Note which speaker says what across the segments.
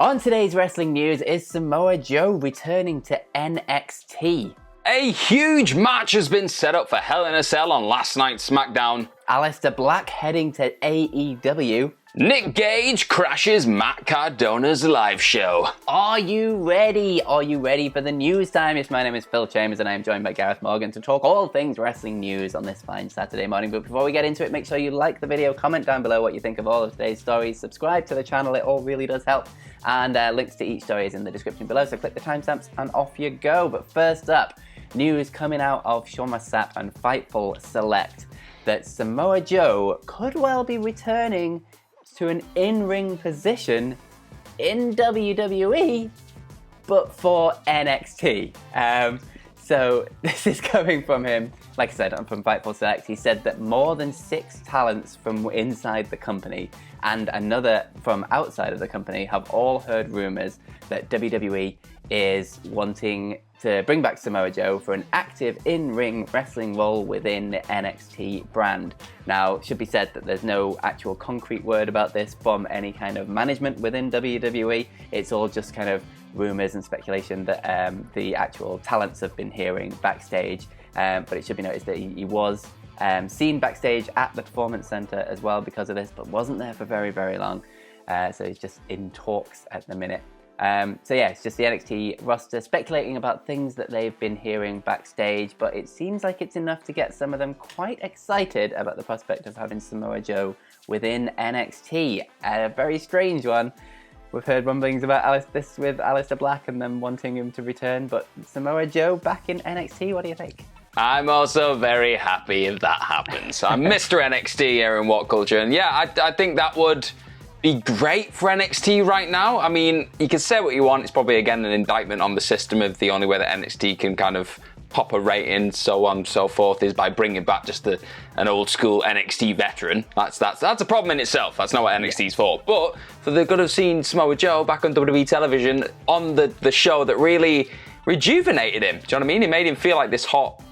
Speaker 1: On today's wrestling news is Samoa Joe returning to NXT.
Speaker 2: A huge match has been set up for Hell in a Cell on last night's SmackDown.
Speaker 1: Aleister Black heading to AEW.
Speaker 2: Nick Gage crashes Matt Cardona's live show.
Speaker 1: Are you ready? Are you ready for the news time? Yes, my name is Phil Chambers and I am joined by Gareth Morgan to talk all things wrestling news on this fine Saturday morning. But before we get into it, make sure you like the video, comment down below what you think of all of today's stories, subscribe to the channel, it all really does help. And links to each story is in the description below, so click the timestamps and off you go. But first up, news coming out of Sean Ross and Fightful Select that Samoa Joe could well be returning to an in-ring position in WWE, but for NXT. So this is coming from him, like I said, I'm from Fightful Select. He said that more than 6 talents from inside the company and another from outside of the company have all heard rumors that WWE is wanting to bring back Samoa Joe for an active in-ring wrestling role within the NXT brand. Now, it should be said that there's no actual concrete word about this from any kind of management within WWE. It's all just kind of rumors and speculation that the actual talents have been hearing backstage. But it should be noticed that he was seen backstage at the Performance Center as well because of this, but wasn't there for very, very long. So he's just in talks at the minute. So yeah, it's just the NXT roster speculating about things that they've been hearing backstage, but it seems like it's enough to get some of them quite excited about the prospect of having Samoa Joe within NXT. A very strange one. We've heard rumblings about this with Aleister Black and them wanting him to return, but Samoa Joe back in NXT, what do you think?
Speaker 2: I'm also very happy if that happens. I'm Mr. NXT here in WhatCulture, and yeah, I think that would be great for NXT right now. I mean, you can say what you want. It's probably, again, an indictment on the system of the only way that NXT can kind of pop a rating, so on and so forth, is by bringing back just an old school NXT veteran. That's a problem in itself. That's not what NXT's for. But for the good of seeing Samoa Joe back on WWE television on the show that really rejuvenated him. Do you know what I mean? It made him feel like this hot,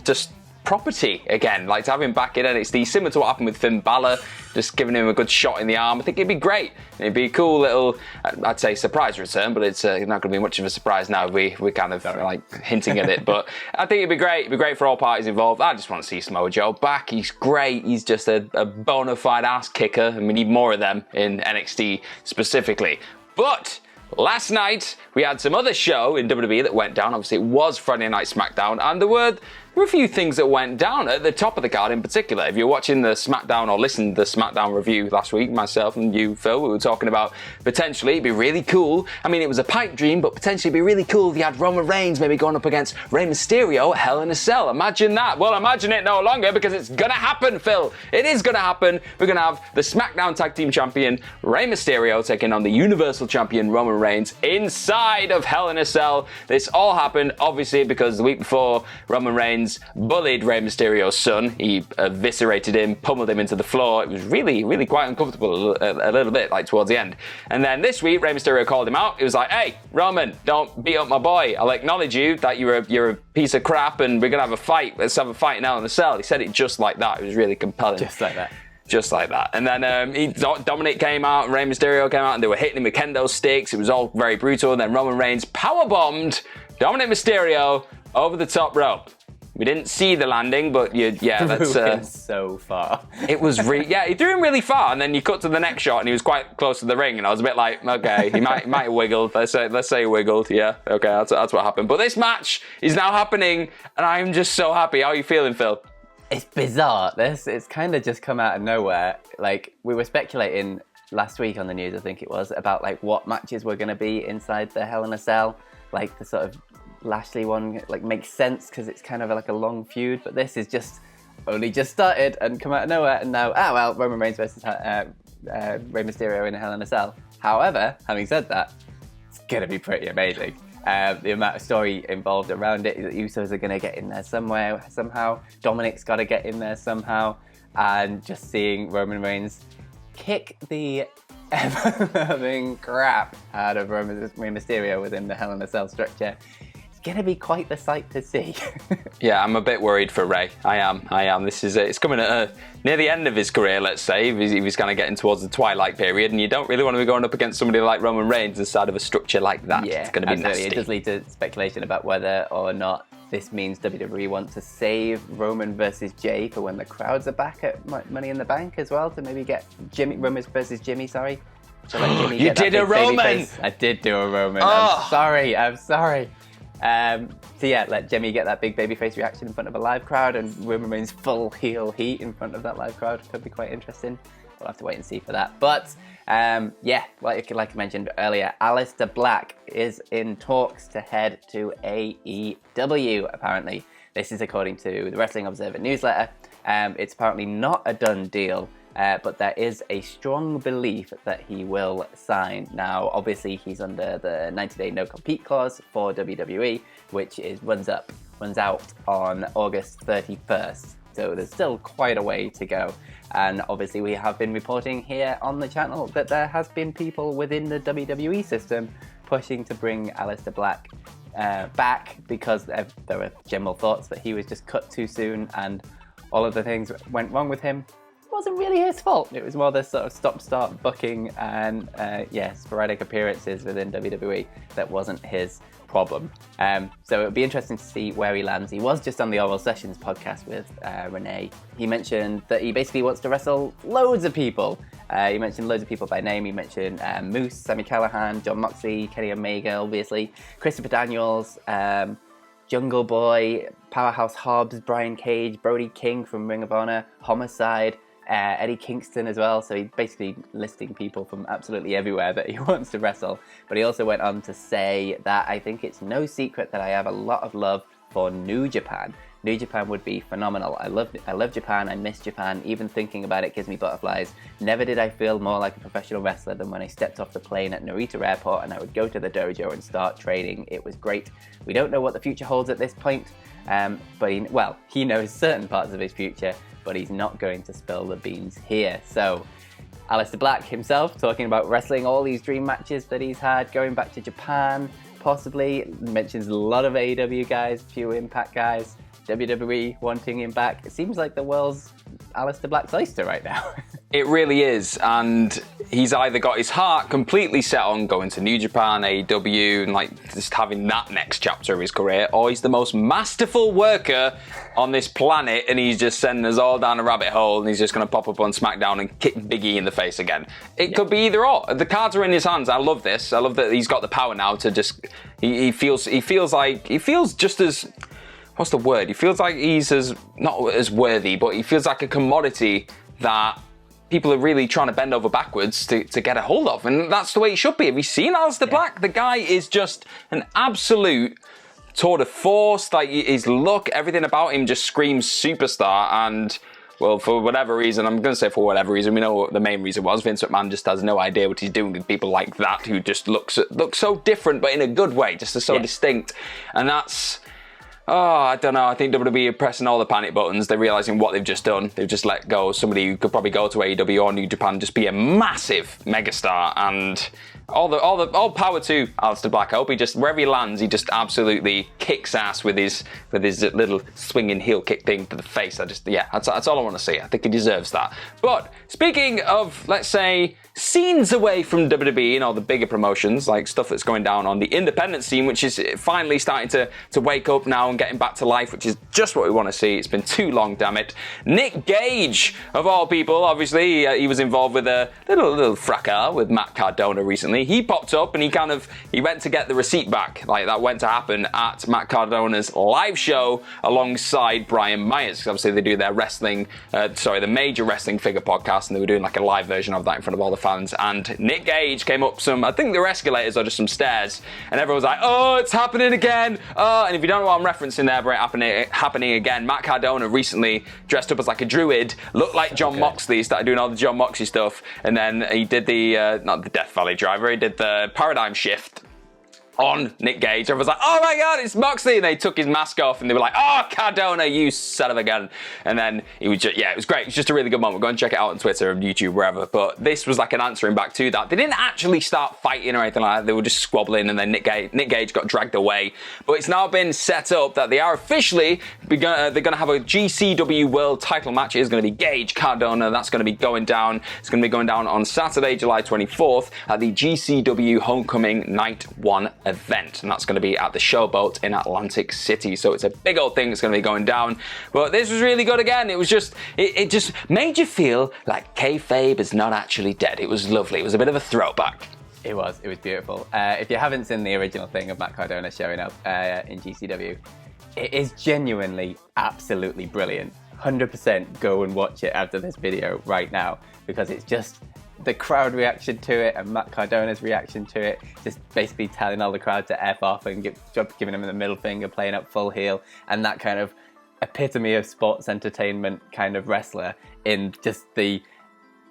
Speaker 2: just property again, like to have him back in NXT, similar to what happened with Finn Balor, just giving him a good shot in the arm. I think it'd be great. It'd be a cool little, I'd say, surprise return, but it's not going to be much of a surprise now. We're kind of like hinting at it, but I think it'd be great. It'd be great for all parties involved. I just want to see Samoa Joe back. He's great. He's just a bona fide ass kicker, and we need more of them in NXT specifically. But last night, we had some other show in WWE that went down. Obviously, it was Friday Night SmackDown, and there were a few things that went down at the top of the card in particular. If you're watching the SmackDown or listened to the SmackDown review last week, myself and you, Phil, we were talking about potentially it'd be really cool. I mean, it was a pipe dream, but potentially it'd be really cool if you had Roman Reigns maybe going up against Rey Mysterio at Hell in a Cell. Imagine that. Well, imagine it no longer because it's gonna happen, Phil. It is gonna happen. We're gonna have the SmackDown Tag Team Champion Rey Mysterio taking on the Universal Champion Roman Reigns inside of Hell in a Cell. This all happened, obviously, because the week before, Roman Reigns bullied Rey Mysterio's son. He eviscerated him, pummeled him into the floor. It was really, really quite uncomfortable a little bit, like towards the end. And then this week, Rey Mysterio called him out. He was like, "Hey, Roman, don't beat up my boy. I'll acknowledge you that you're a piece of crap, and we're gonna have a fight. Let's have a fight now in the cell." He said it just like that. It was really compelling.
Speaker 1: Just like that.
Speaker 2: Just like that. And then Dominic came out, and Rey Mysterio came out, and they were hitting him with kendo sticks. It was all very brutal. And then Roman Reigns powerbombed Dominic Mysterio over the top rope. We didn't see the landing, but that's
Speaker 1: so far.
Speaker 2: It was he threw him really far, and then you cut to the next shot, and he was quite close to the ring, and I was a bit like, okay, he might have wiggled. Let's say he wiggled. Yeah, okay, that's what happened. But this match is now happening, and I'm just so happy. How are you feeling, Phil?
Speaker 1: It's bizarre. It's kind of just come out of nowhere. Like, we were speculating last week on the news, I think it was, about like what matches were going to be inside the Hell in a Cell, like the sort of Lashley one like makes sense because it's kind of like a long feud, but this is just only just started and come out of nowhere, and now Roman Reigns versus Rey Mysterio in a Hell in a Cell. However, having said that, it's gonna be pretty amazing. The amount of story involved around it, the Usos are gonna get in there somehow. Dominic's got to get in there somehow, and just seeing Roman Reigns kick the ever-loving crap out of Rey Mysterio within the Hell in a Cell structure. going to be quite the sight to see.
Speaker 2: Yeah, I'm a bit worried for Ray. I am. This is it's coming at near the end of his career, let's say. He was kind of getting towards the twilight period, and you don't really want to be going up against somebody like Roman Reigns inside of a structure like that.
Speaker 1: Yeah,
Speaker 2: it's going to be nasty.
Speaker 1: It does lead to speculation about whether or not this means WWE wants to save Roman versus Jay for when the crowds are back at Money in the Bank as well, to maybe get Roman versus Jimmy, sorry. So let Jimmy
Speaker 2: You did a Roman!
Speaker 1: I did do a Roman.
Speaker 2: Oh.
Speaker 1: I'm sorry. So yeah, let Jimmy get that big babyface reaction in front of a live crowd, and Roman Reigns full heel heat in front of that live crowd. Could be quite interesting. We'll have to wait and see for that. But yeah, like I mentioned earlier, Aleister Black is in talks to head to AEW, apparently. This is according to the Wrestling Observer newsletter. It's apparently not a done deal, but there is a strong belief that he will sign. Now, obviously, he's under the 90-day no-compete clause for WWE, which runs out on August 31st. So there's still quite a way to go. And obviously we have been reporting here on the channel that there has been people within the WWE system pushing to bring Aleister Black back, because there were general thoughts that he was just cut too soon and all of the things went wrong with him. It wasn't really his fault. It was more the sort of stop-start booking and sporadic appearances within WWE that wasn't his problem. So it would be interesting to see where he lands. He was just on the Oral Sessions podcast with Renee. He mentioned that he basically wants to wrestle loads of people. He mentioned loads of people by name. He mentioned Moose, Sami Callihan, Jon Moxley, Kenny Omega, obviously, Christopher Daniels, Jungle Boy, Powerhouse Hobbs, Brian Cage, Brody King from Ring of Honor, Homicide, Eddie Kingston as well. So he's basically listing people from absolutely everywhere that he wants to wrestle. But he also went on to say that I think it's no secret that I have a lot of love for New Japan. New Japan would be phenomenal. I love Japan. I miss Japan. Even thinking about it gives me butterflies. Never did I feel more like a professional wrestler than when I stepped off the plane at Narita Airport and I would go to the dojo and start training. It was great. We don't know what the future holds at this point, but he knows certain parts of his future, but he's not going to spill the beans here. So Aleister Black himself talking about wrestling all these dream matches that he's had, going back to Japan, possibly. Mentions a lot of AEW guys, few Impact guys, WWE wanting him back. It seems like the world's Aleister Black's oyster right now.
Speaker 2: It really is, and he's either got his heart completely set on going to New Japan, AEW, and just having that next chapter of his career, or he's the most masterful worker on this planet, and he's just sending us all down a rabbit hole, and he's just going to pop up on SmackDown and kick Big E in the face again. It could be either or. The cards are in his hands. I love this. I love that he's got the power now to just. He feels just as. What's the word? He feels like he's not as worthy, but he feels like a commodity that people are really trying to bend over backwards to get a hold of. And that's the way it should be. Have you seen Aleister Black? The guy is just an absolute tour de force. Like, his look, everything about him just screams superstar. And, well, for whatever reason, I'm going to say for whatever reason, we know what the main reason was. Vince McMahon just has no idea what he's doing with people like that who just look so different, but in a good way, just so distinct. And that's... Oh, I don't know. I think WWE are pressing all the panic buttons. They're realising what they've just done. They've just let go of somebody who could probably go to AEW or New Japan, just be a massive megastar. And all power to Aleister Black. I hope he just, wherever he lands, he just absolutely kicks ass with his little swinging heel kick thing to the face. That's all I want to see. I think he deserves that. But speaking of, let's say, scenes away from WWE and all the bigger promotions, like stuff that's going down on the independent scene, which is finally starting to wake up now and getting back to life, which is just what we want to see. It's been too long, damn it. Nick Gage, of all people, obviously, he was involved with a little fracas with Matt Cardona recently. He popped up and he went to get the receipt back. Like, that went to happen at Matt Cardona's live show alongside Brian Myers, because obviously they do their the Major Wrestling Figure podcast, and they were doing like a live version of that in front of all the fans. And Nick Gage came up I think they're escalators or just some stairs, and everyone was like, oh, it's happening again. And if you don't know what I'm referencing there, but happening again, Matt Cardona recently dressed up as like a druid, looked like Jon Moxley, started doing all the Jon Moxley stuff, and then he did not the Death Valley Driver, he did the Paradigm Shift. on Nick Gage. Everyone's like, oh my God, it's Moxley. And they took his mask off and they were like, oh, Cardona, you son of a gun. And then he was just, it was great. It was just a really good moment. Go and check it out on Twitter and YouTube, wherever. But this was like an answering back to that. They didn't actually start fighting or anything like that. They were just squabbling, and then Nick Gage got dragged away. But it's now been set up that they are officially, they're going to have a GCW World title match. It is going to be Gage Cardona. That's going to be going down. It's going to be going down on Saturday, July 24th at the GCW Homecoming Night 1 event, and that's going to be at the Showboat in Atlantic City. So it's a big old thing that's going to be going down. But this was really good again. It was just, it just made you feel like kayfabe is not actually dead. It was lovely. It was a bit of a throwback.
Speaker 1: It was beautiful. If you haven't seen the original thing of Matt Cardona showing up in GCW, it is genuinely absolutely brilliant. 100% go and watch it after this video right now, because it's just the crowd reaction to it and Matt Cardona's reaction to it, just basically telling all the crowd to F off and giving them the middle finger, playing up full heel, and that kind of epitome of sports entertainment kind of wrestler in just the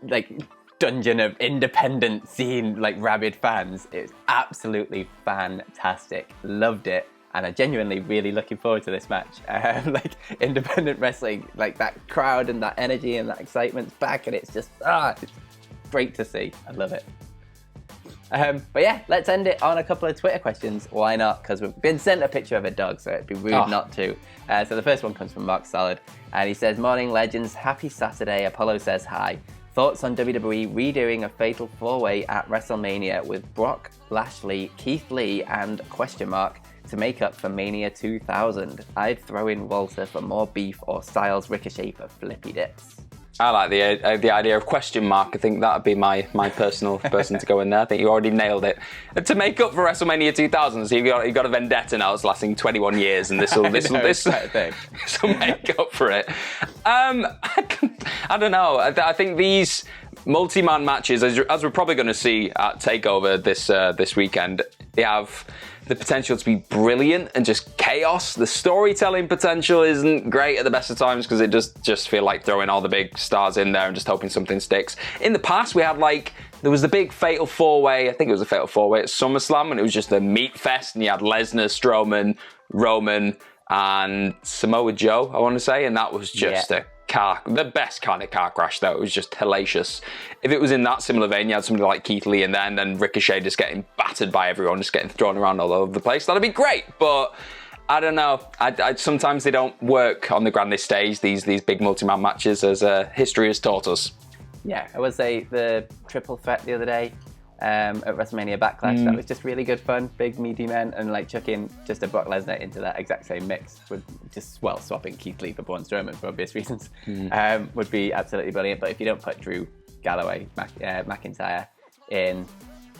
Speaker 1: like dungeon of independent scene, like rabid fans. It's absolutely fantastic. Loved it. And I'm genuinely really looking forward to this match. Like independent wrestling, like that crowd and that energy and that excitement's back, and it's just it's great to see. I love it. But yeah, let's end it on a couple of Twitter questions. Why not? Because we've been sent a picture of a dog, so it'd be rude not to. So the first one comes from Mark Solid, and he says, "Morning legends, happy Saturday. Apollo says hi. Thoughts on WWE redoing a fatal four-way at WrestleMania with Brock, Lashley, Keith Lee, and ? To make up for Mania 2000. I'd throw in Walter for more beef or Styles Ricochet for flippy dips."
Speaker 2: I like the idea of ? I think that would be my personal person to go in there. I think you already nailed it. To make up for WrestleMania 2000, so you've got a vendetta now that's lasting 21 years, and this will make up for it. I don't know. I think these multi-man matches, as we're probably going to see at TakeOver this weekend, they have the potential to be brilliant and just chaos. The storytelling potential isn't great at the best of times because it just feel like throwing all the big stars in there and just hoping something sticks. In the past, we had there was the big Fatal 4-Way, I think it was a Fatal 4-Way at SummerSlam, and it was just a meat fest, and you had Lesnar, Strowman, Roman, and Samoa Joe, I want to say, and that was just the best kind of car crash, though. It was just hellacious. If it was in that similar vein, you had somebody like Keith Lee in there, and then Ricochet just getting battered by everyone, just getting thrown around all over the place. That'd be great, but I don't know. Sometimes they don't work on the grandest stage, these big multi-man matches, as history has taught us.
Speaker 1: Yeah, I would say the triple threat the other day at WrestleMania Backlash, that was just really good fun. Big meaty men, and like chucking just a Brock Lesnar into that exact same mix with just, swapping Keith Lee for Braun Strowman for obvious reasons, would be absolutely brilliant. But if you don't put Drew Galloway, McIntyre in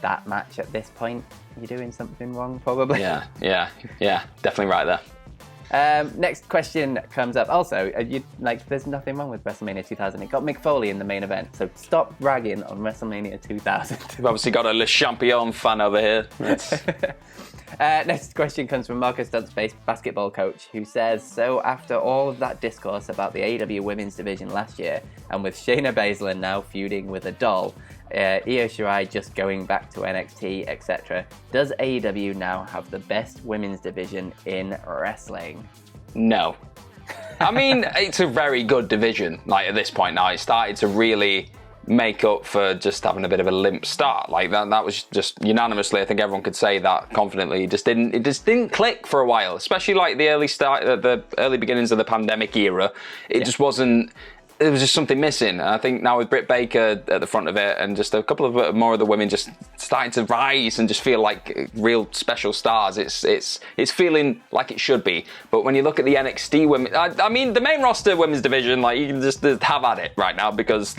Speaker 1: that match at this point, you're doing something wrong, probably. Yeah,
Speaker 2: definitely right there.
Speaker 1: Next question comes up. Also, there's nothing wrong with WrestleMania 2000. It got Mick Foley in the main event, so stop bragging on WrestleMania 2000.
Speaker 2: We've obviously got a Le Champion fan over here.
Speaker 1: Next question comes from Marcus Dunstface, basketball coach, who says, "So after all of that discourse about the AEW women's division last year, and with Shayna Baszler now feuding with a doll, Io Shirai just going back to NXT, etc. Does AEW now have the best women's division in wrestling?"
Speaker 2: No. I mean, it's a very good division. At this point now, it started to really make up for just having a bit of a limp start. That was just unanimously, I think everyone could say that confidently. It just didn't click for a while, especially the early beginnings of the pandemic era. It just wasn't. There was just something missing. And I think now with Britt Baker at the front of it, and just a couple of more of the women just starting to rise and just feel like real special stars, it's feeling like it should be. But when you look at the NXT women, I mean, the main roster women's division, you can just have at it right now, because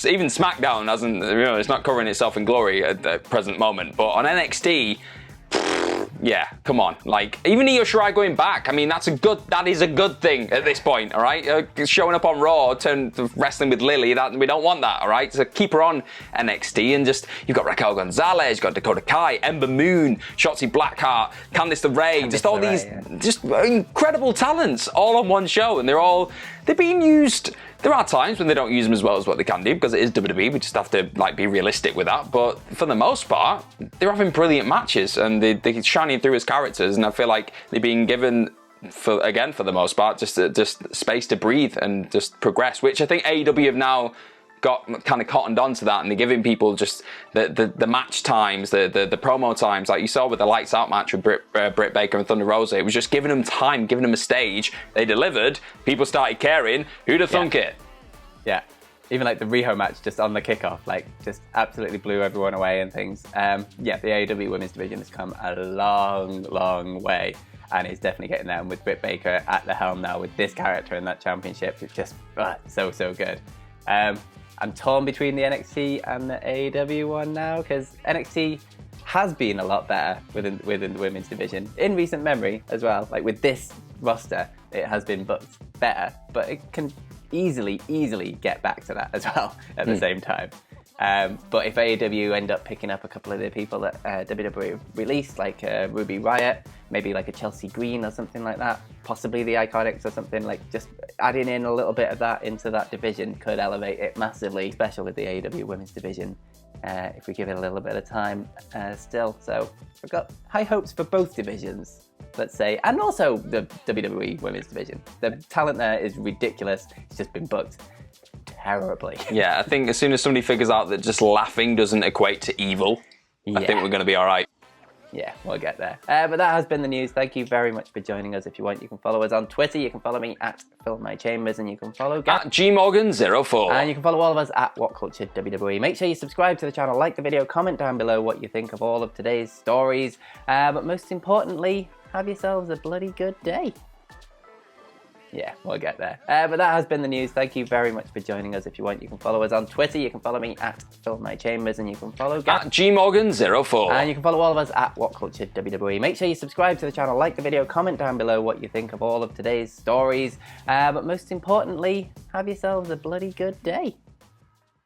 Speaker 2: even SmackDown hasn't, it's not covering itself in glory at the present moment. But on NXT, yeah, come on. Even Io Shirai going back, I mean, that is a good thing at this point, all right? Showing up on Raw, wrestling with Lily, we don't want that, all right? So keep her on NXT, and you've got Raquel Gonzalez, you've got Dakota Kai, Ember Moon, Shotzi Blackheart, Candice LeRae, just all these just incredible talents all on one show, and they're all they're being used. There are times when they don't use them as well as what they can do because it is WWE. We just have to be realistic with that. But for the most part, they're having brilliant matches and they're shining through as characters. And I feel like they're being given, for the most part, just space to breathe and just progress, which I think AEW have now got kind of cottoned onto that, and they're giving people just the match times, the promo times, like you saw with the Lights Out match with Britt Baker and Thunder Rosa. It was just giving them time, giving them a stage. They delivered. People started caring. Who'd have thunk it?
Speaker 1: Yeah. Even like the Riho match just on the kickoff, like just absolutely blew everyone away and things. The AEW Women's Division has come a long, long way. And it's definitely getting there. And with Britt Baker at the helm now with this character in that championship, it's just so good. I'm torn between the NXT and the AEW one now because NXT has been a lot better within the women's division in recent memory as well. Like with this roster, it has been booked better, but it can easily get back to that as well at the same time. But if AEW end up picking up a couple of the people that WWE released, like Ruby Riott, maybe like a Chelsea Green or something like that, possibly the Iconics or something, like just adding in a little bit of that into that division could elevate it massively, especially with the AEW Women's Division, if we give it a little bit of time still. So I've got high hopes for both divisions, let's say, and also the WWE Women's Division. The talent there is ridiculous. It's just been booked terribly.
Speaker 2: Yeah, I think as soon as somebody figures out that just laughing doesn't equate to evil, I think we're going to be all right.
Speaker 1: Yeah, we'll get there. But that has been the news. Thank you very much for joining us. If you want, you can follow us on Twitter. You can follow me at PhilMyChambers, and you can follow
Speaker 2: at GMorgan04.
Speaker 1: And you can follow all of us at WhatCulture WWE. Make sure you subscribe to the channel, like the video, comment down below what you think of all of today's stories. But most importantly, have yourselves a bloody good day. Yeah, we'll get there. But that has been the news. Thank you very much for joining us. If you want, you can follow us on Twitter. You can follow me at PhilMyChambers, and you can follow
Speaker 2: at GMorgan04.
Speaker 1: And you can follow all of us at WhatCulture WWE. Make sure you subscribe to the channel, like the video, comment down below what you think of all of today's stories. But most importantly, have yourselves a bloody good day.